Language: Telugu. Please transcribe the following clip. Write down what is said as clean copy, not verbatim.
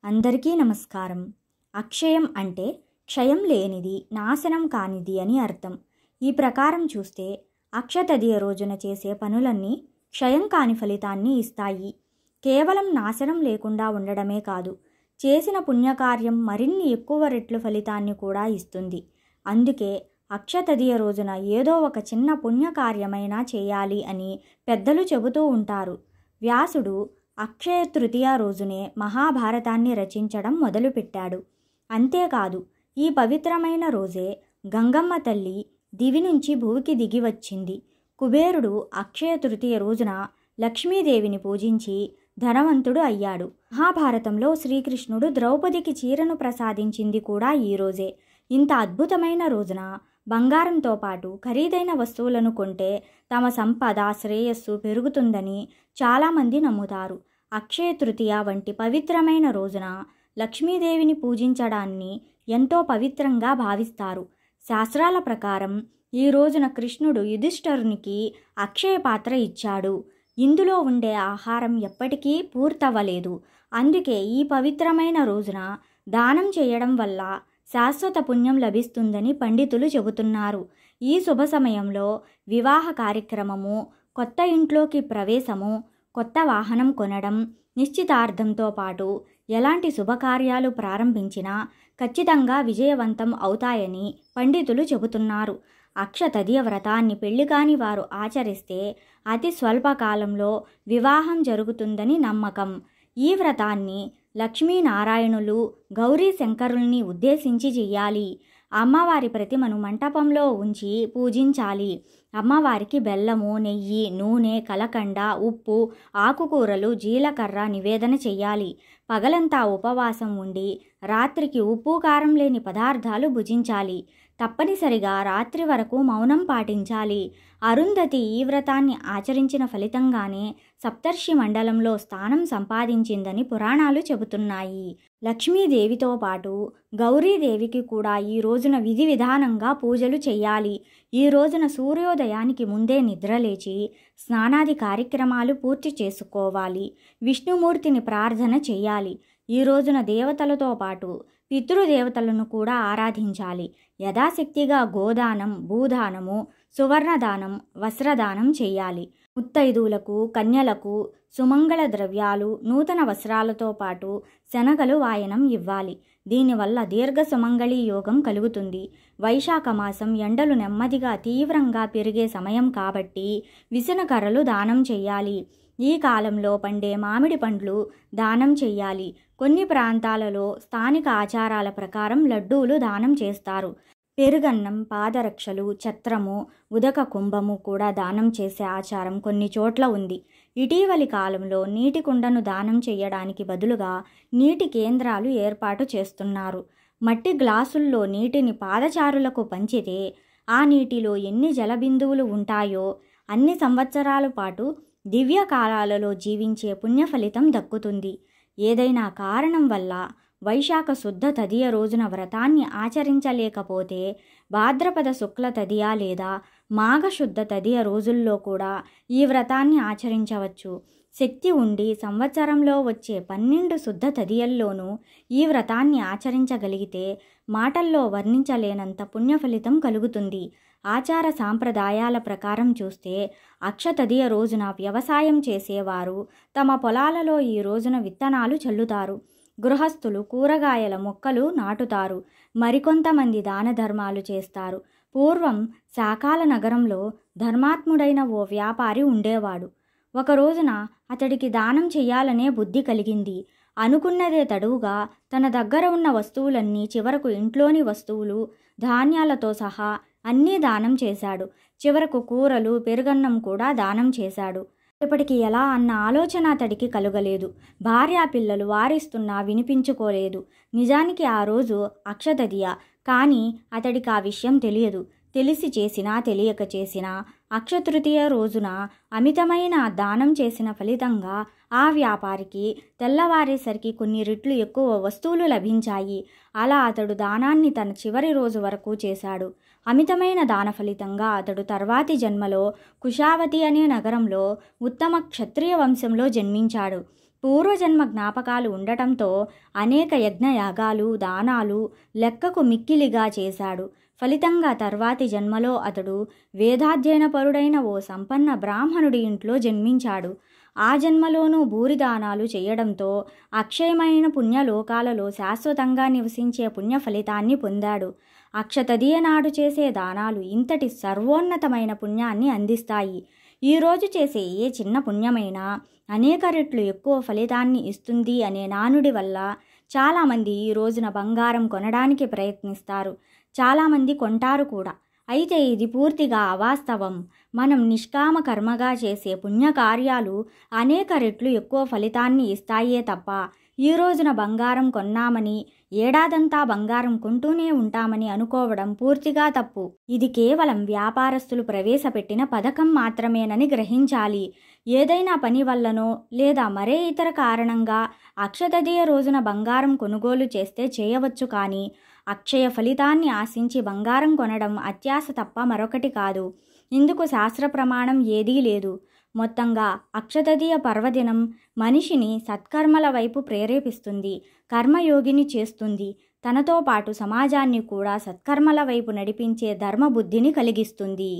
అందరికీ నమస్కారం. అక్షయం అంటే క్షయం లేనిది, నాశనం కానిది అని అర్థం. ఈ ప్రకారం చూస్తే అక్షతదియ రోజున చేసే పనులన్నీ క్షయం కాని ఫలితాన్ని ఇస్తాయి. కేవలం నాశనం లేకుండా ఉండడమే కాదు, చేసిన పుణ్యకార్యం మరిన్ని ఎక్కువ రెట్లు ఫలితాన్ని కూడా ఇస్తుంది. అందుకే అక్షతదియ రోజున ఏదో ఒక చిన్న పుణ్యకార్యమైనా చేయాలి అని పెద్దలు చెబుతూ ఉంటారు. వ్యాసుడు అక్షయ తృతీయ రోజునే మహాభారతాన్ని రచించడం మొదలుపెట్టాడు. అంతేకాదు, ఈ పవిత్రమైన రోజే గంగమ్మ తల్లి దివి నుంచి భూమికి దిగి వచ్చింది. కుబేరుడు అక్షయ తృతీయ రోజున లక్ష్మీదేవిని పూజించి ధనవంతుడు అయ్యాడు. మహాభారతంలో శ్రీకృష్ణుడు ద్రౌపదికి చీరను ప్రసాదించింది కూడా ఈ రోజే. ఇంత అద్భుతమైన రోజున బంగారంతో పాటు ఖరీదైన వస్తువులను కొంటే తమ సంపద, శ్రేయస్సు పెరుగుతుందని చాలామంది నమ్ముతారు. అక్షయ తృతీయ వంటి పవిత్రమైన రోజున లక్ష్మీదేవిని పూజించడాన్ని ఎంతో పవిత్రంగా భావిస్తారు. శాస్త్రాల ప్రకారం ఈ రోజున కృష్ణుడు యుధిష్ఠిరునికి అక్షయ పాత్ర ఇచ్చాడు. ఇందులో ఉండే ఆహారం ఎప్పటికీ పూర్తవ్వలేదు. అందుకే ఈ పవిత్రమైన రోజున దానం చేయడం వల్ల శాశ్వత పుణ్యం లభిస్తుందని పండితులు చెబుతున్నారు. ఈ శుభ సమయంలో వివాహ కార్యక్రమము, కొత్త ఇంట్లోకి ప్రవేశము, కొత్త వాహనం కొనడం, నిశ్చితార్థంతో పాటు ఎలాంటి శుభకార్యాలు ప్రారంభించినా ఖచ్చితంగా విజయవంతం అవుతాయని పండితులు చెబుతున్నారు. అక్షతదియ వ్రతాన్ని పెళ్లికాని వారు ఆచరిస్తే అతి స్వల్పకాలంలో వివాహం జరుగుతుందని నమ్మకం. ఈ వ్రతాన్ని లక్ష్మీనారాయణులు, గౌరీ శంకరుల్ని ఉద్దేశించి చెయ్యాలి. అమ్మవారి ప్రతిమను మంటపంలో ఉంచి పూజించాలి. అమ్మవారికి బెల్లము, నెయ్యి, నూనె, కలకండ, ఉప్పు, ఆకుకూరలు, జీలకర్ర నివేదన చెయ్యాలి. పగలంతా ఉపవాసం ఉండి రాత్రికి ఉప్పు కారం లేని పదార్థాలు భుజించాలి. తప్పనిసరిగా రాత్రి వరకు మౌనం పాటించాలి. అరుంధతి ఈ వ్రతాన్ని ఆచరించిన ఫలితంగానే సప్తర్షి మండలంలో స్థానం సంపాదించిందని పురాణాలు చెబుతున్నాయి. లక్ష్మీదేవితో పాటు గౌరీదేవికి కూడా ఈ రోజున విధి విధానంగా పూజలు చేయాలి. ఈ రోజున సూర్యోదయానికి ముందే నిద్రలేచి స్నానాది కార్యక్రమాలు పూర్తి చేసుకోవాలి. విష్ణుమూర్తిని ప్రార్థన చేయాలి. ఈ రోజున దేవతలతో పాటు పితృదేవతలను కూడా ఆరాధించాలి. యథాశక్తిగా గోదానం, భూదానము, సువర్ణదానం, వస్త్రదానం చేయాలి. ముత్తైదువులకు, కన్యలకు సుమంగళ ద్రవ్యాలు, నూతన వస్త్రాలతో పాటు శనగలు వాయనం ఇవ్వాలి. దీనివల్ల దీర్ఘ సుమంగళి యోగం కలుగుతుంది. వైశాఖ మాసం ఎండలు నెమ్మదిగా తీవ్రంగా పెరిగే సమయం కాబట్టి విసనకర్రలు దానం చెయ్యాలి. ఈ కాలంలో పండే మామిడి పండ్లు దానం చెయ్యాలి. కొన్ని ప్రాంతాలలో స్థానిక ఆచారాల ప్రకారం లడ్డూలు దానం చేస్తారు. పెరుగన్నం, పాదరక్షలు, ఛత్రము, ఉదక కుంభము కూడా దానం చేసే ఆచారం కొన్ని చోట్ల ఉంది. ఇటీవలి కాలంలో నీటి కుండను దానం చేయడానికి బదులుగా నీటి కేంద్రాలు ఏర్పాటు చేస్తున్నారు. మట్టి గ్లాసుల్లో నీటిని పాదచారులకు పంచితే ఆ నీటిలో ఎన్ని జలబిందువులు ఉంటాయో అన్ని సంవత్సరాల పాటు దివ్య కాలాలలో జీవించే పుణ్యఫలితం దక్కుతుంది. ఏదైనా కారణం వల్ల వైశాఖ శుద్ధ తదియ రోజున వ్రతాన్ని ఆచరించలేకపోతే భాద్రపద శుక్ల తదియ లేదా మాఘశుద్ధ తదియ రోజుల్లో కూడా ఈ వ్రతాన్ని ఆచరించవచ్చు. శక్తి ఉండి సంవత్సరంలో వచ్చే 12 శుద్ధ తదియల్లోనూ ఈ వ్రతాన్ని ఆచరించగలిగితే మాటల్లో వర్ణించలేనంత పుణ్యఫలితం కలుగుతుంది. ఆచార సాంప్రదాయాల ప్రకారం చూస్తే అక్షతదియ రోజున వ్యవసాయం చేసేవారు తమ పొలాలలో ఈ రోజున విత్తనాలు చల్లుతారు. గృహస్థులు కూరగాయల మొక్కలు నాటుతారు. మరికొంతమంది దాన ధర్మాలు చేస్తారు. పూర్వం శాకాల నగరంలో ధర్మాత్ముడైన ఓ వ్యాపారి ఉండేవాడు. ఒక రోజున అతడికి దానం చెయ్యాలనే బుద్ధి కలిగింది. అనుకున్నదే తడువుగా తన దగ్గర ఉన్న వస్తువులన్నీ, చివరకు ఇంట్లోని వస్తువులు, ధాన్యాలతో సహా అన్నీ దానం చేశాడు. చివరకు కూరలు, పెరుగన్నం కూడా దానం చేశాడు. ఇప్పటికి ఎలా అన్న ఆలోచన అతడికి కలుగలేదు. భార్యా పిల్లలు వారిస్తున్నా వినిపించుకోలేదు. నిజానికి ఆ రోజు అక్షతదియ, కానీ అతడికి ఆ విషయం తెలియదు. తెలిసి చేసినా తెలియక చేసినా అక్షతృతీయ రోజున అమితమైన దానం చేసిన ఫలితంగా ఆ వ్యాపారికి తెల్లవారేసరికి కొన్ని రెట్లు ఎక్కువ వస్తువులు లభించాయి. అలా అతడు దానాన్ని తన చివరి రోజు వరకు చేశాడు. అమితమైన దాన ఫలితంగా అతడు తర్వాతి జన్మలో కుశావతి అనే నగరంలో ఉత్తమ క్షత్రియ వంశంలో జన్మించాడు. పూర్వజన్మ జ్ఞాపకాలు ఉండటంతో అనేక యజ్ఞయాగాలు, దానాలు లెక్కకు మిక్కిలిగా చేశాడు. ఫలితంగా తర్వాతి జన్మలో అతడు వేదాధ్యయనపరుడైన ఓ సంపన్న బ్రాహ్మణుడి ఇంట్లో జన్మించాడు. ఆ జన్మలోనూ భూరిదానాలు చేయడంతో అక్షయమైన పుణ్యలోకాలలో శాశ్వతంగా నివసించే పుణ్య ఫలితాన్ని పొందాడు. అక్షతదియ నాడు చేసే దానాలు ఇంతటి సర్వోన్నతమైన పుణ్యాన్ని అందిస్తాయి. ఈరోజు చేసే ఏ చిన్న పుణ్యమైనా అనేక రెట్లు ఎక్కువ ఫలితాన్ని ఇస్తుంది అనే నానుడి వల్ల చాలామంది ఈ రోజున బంగారం కొనడానికి ప్రయత్నిస్తారు. చాలామంది కొంటారు కూడా. అయితే ఇది పూర్తిగా అవాస్తవం. మనం నిష్కామ కర్మగా చేసే పుణ్యకార్యాలు అనేక రెట్లు ఎక్కువ ఫలితాన్ని ఇస్తాయే తప్ప ఈ రోజున బంగారం కొన్నామని ఏడాదంతా బంగారం కొంటూనే ఉంటామని అనుకోవడం పూర్తిగా తప్పు. ఇది కేవలం వ్యాపారస్తులు ప్రవేశపెట్టిన పథకం మాత్రమేనని గ్రహించాలి. ఏదైనా పని వల్లనో లేదా మరే ఇతర కారణంగా అక్షతదియ రోజున బంగారం కొనుగోలు చేస్తే చేయవచ్చు, కానీ అక్షయ ఫలితాన్ని ఆశించి బంగారం కొనడం అత్యాశ తప్ప మరొకటి కాదు. ఇందుకు శాస్త్ర ప్రమాణం ఏదీ లేదు. మొత్తంగా అక్షతదియ పర్వదినం మనిషిని సత్కర్మల వైపు ప్రేరేపిస్తుంది, కర్మయోగిని చేస్తుంది. తనతో పాటు సమాజాన్ని కూడా సత్కర్మల వైపు నడిపించే ధర్మబుద్ధిని కలిగిస్తుంది.